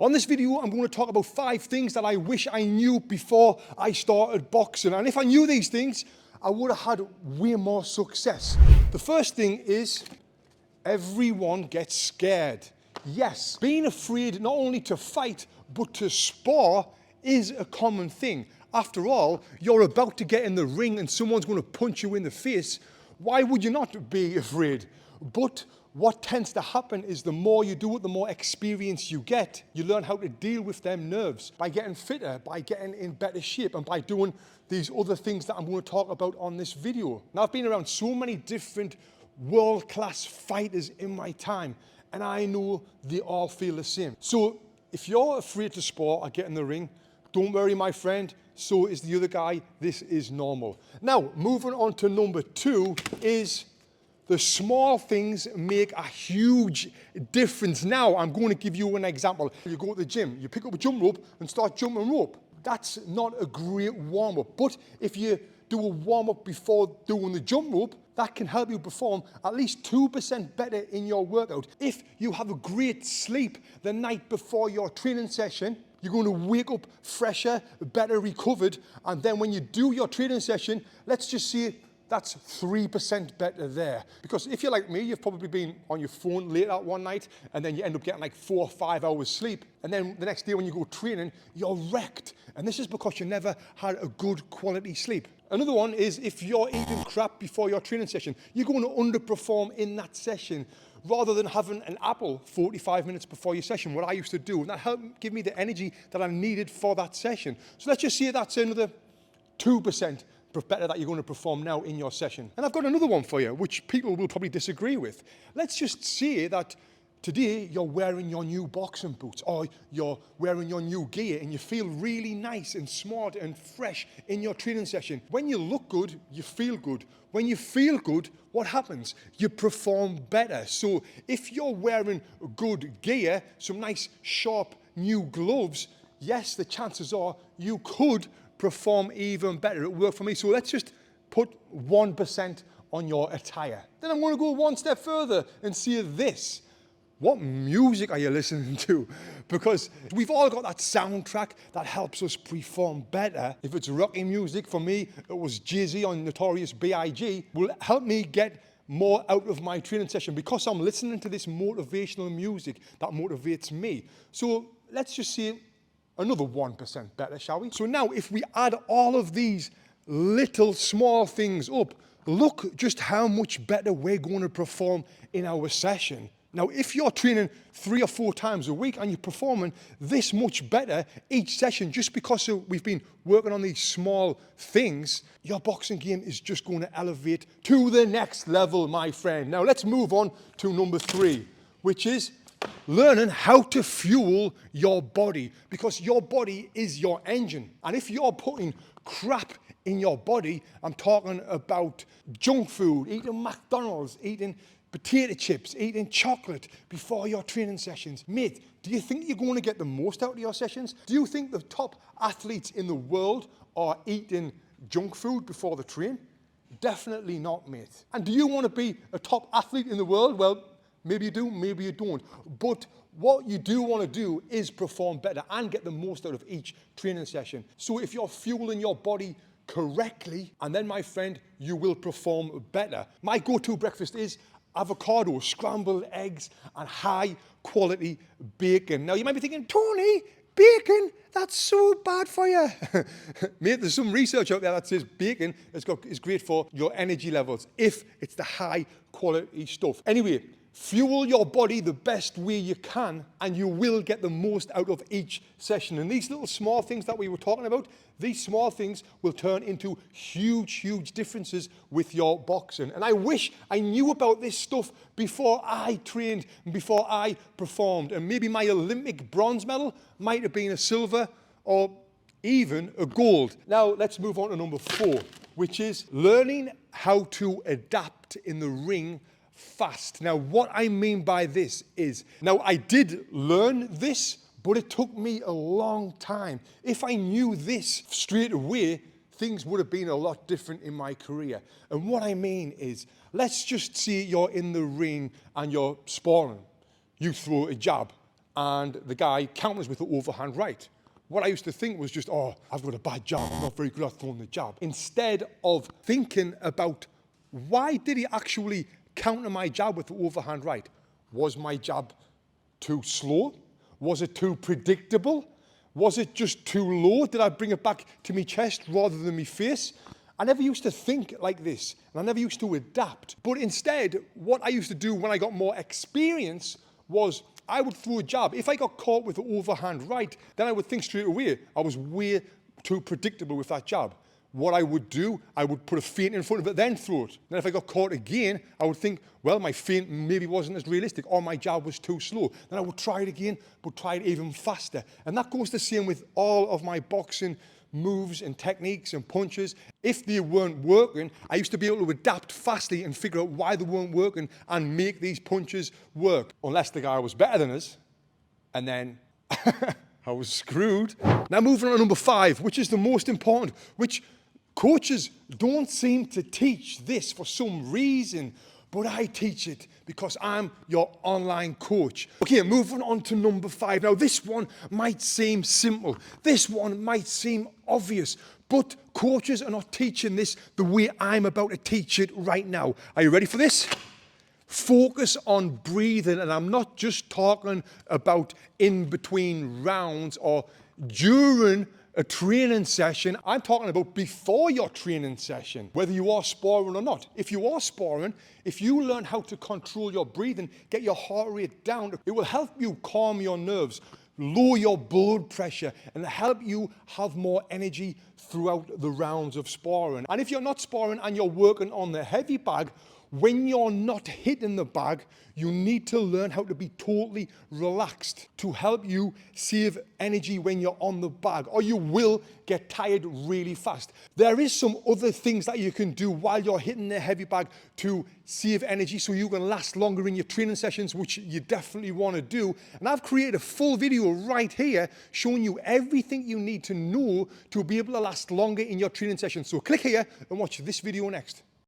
On this video, I'm going to talk about 5 things that I wish I knew before I started boxing. And if I knew these things, I would have had way more success. The first thing is, everyone gets scared. Yes, being afraid not only to fight, but to spar is a common thing. After all, you're about to get in the ring and someone's going to punch you in the face. Why would you not be afraid? But what tends to happen is the more you do it, the more experience you get. You learn how to deal with them nerves by getting fitter, by getting in better shape, and by doing these other things that I'm going to talk about on this video. Now, I've been around so many different world-class fighters in my time, and I know they all feel the same. So if you're afraid to spar or get in the ring, don't worry, my friend. So is the other guy. This is normal. Now, moving on to number 2 is the small things make a huge difference. Now, I'm going to give you an example. You go to the gym, you pick up a jump rope and start jumping rope. That's not a great warm-up. But if you do a warm-up before doing the jump rope, that can help you perform at least 2% better in your workout. If you have a great sleep the night before your training session, you're going to wake up fresher, better recovered, and then when you do your training session, let's just say that's 3% better there. Because if you're like me, you've probably been on your phone late out one night, and then you end up getting like 4 or 5 hours sleep. And then the next day when you go training, you're wrecked. And this is because you never had a good quality sleep. Another one is if you're eating crap before your training session, you're going to underperform in that session. Rather than having an apple 45 minutes before your session, what I used to do, and that helped give me the energy that I needed for that session. So let's just say that's another 2% better that you're going to perform now in your session. And I've got another one for you, which people will probably disagree with. Let's just say that today you're wearing your new boxing boots, or you're wearing your new gear, and you feel really nice and smart and fresh in your training session. When you look good, you feel good. When you feel good, what happens? You perform better. So if you're wearing good gear, some nice sharp new gloves, yes, the chances are you could perform even better. It worked for me. So let's just put 1% on your attire. Then I'm going to go one step further and say this. What music are you listening to? Because we've all got that soundtrack that helps us perform better. If it's rocking music, for me, it was Jay-Z on Notorious B.I.G. will help me get more out of my training session because I'm listening to this motivational music that motivates me. So let's just say another 1% better, shall we? So now if we add all of these little small things up, look just how much better we're going to perform in our session. Now, if you're training 3 or 4 times a week and you're performing this much better each session just because we've been working on these small things, your boxing game is just going to elevate to the next level, my friend. Now, let's move on to number 3, which is learning how to fuel your body, because your body is your engine. And if you're putting crap in your body, I'm talking about junk food, eating McDonald's, eating potato chips, eating chocolate before your training sessions. Mate, do you think you're going to get the most out of your sessions? Do you think the top athletes in the world are eating junk food before the train? Definitely not, mate. And do you want to be a top athlete in the world? Well, maybe you do, maybe you don't. But what you do want to do is perform better and get the most out of each training session. So if you're fueling your body correctly, and then, my friend, you will perform better. My go-to breakfast is avocado, scrambled eggs, and high-quality bacon. Now, you might be thinking, Tony, bacon, that's so bad for you. Mate, there's some research out there that says bacon is great for your energy levels if it's the high-quality stuff. Anyway, fuel your body the best way you can, and you will get the most out of each session. And these little small things that we were talking about, these small things will turn into huge, huge differences with your boxing. And I wish I knew about this stuff before I trained and before I performed. And maybe my Olympic bronze medal might have been a silver or even a gold. Now, let's move on to number 4, which is learning how to adapt in the ring fast. Now, what I mean by this is, now I did learn this, but it took me a long time. If I knew this straight away, things would have been a lot different in my career. And what I mean is, let's just say you're in the ring and you're sparring. You throw a jab, and the guy counters with the overhand right. What I used to think was just, oh, I've got a bad jab, I'm not very good at throwing the jab. Instead of thinking about why did he actually counter my jab with the overhand right? Was my jab too slow? Was it too predictable? Was it just too low? Did I bring it back to my chest rather than my face? I never used to think like this, and I never used to adapt. But instead, what I used to do when I got more experience was I would throw a jab. If I got caught with the overhand right, then I would think straight away, I was way too predictable with that jab. What I would do, I would put a feint in front of it, then throw it. Then if I got caught again, I would think, well, my feint maybe wasn't as realistic, or my jab was too slow. Then I would try it again, but try it even faster. And that goes the same with all of my boxing moves and techniques and punches. If they weren't working, I used to be able to adapt fastly and figure out why they weren't working and make these punches work. Unless the guy was better than us, and then I was screwed. Now moving on to number 5, which is the most important, which coaches don't seem to teach this for some reason, but I teach it because I'm your online coach. Okay, moving on to number 5. Now, this one might seem simple. This one might seem obvious, but coaches are not teaching this the way I'm about to teach it right now. Are you ready for this? Focus on breathing, and I'm not just talking about in between rounds or during a training session. I'm talking about before your training session, whether you are sparring or not. If you are sparring, if you learn how to control your breathing, get your heart rate down, it will help you calm your nerves, lower your blood pressure, and help you have more energy throughout the rounds of sparring. And if you're not sparring and you're working on the heavy bag, when you're not hitting the bag, you need to learn how to be totally relaxed to help you save energy when you're on the bag, or you will get tired really fast. There is some other things that you can do while you're hitting the heavy bag to save energy so you can last longer in your training sessions, which you definitely want to do. And I've created a full video right here showing you everything you need to know to be able to last longer in your training sessions. So click here and watch this video next.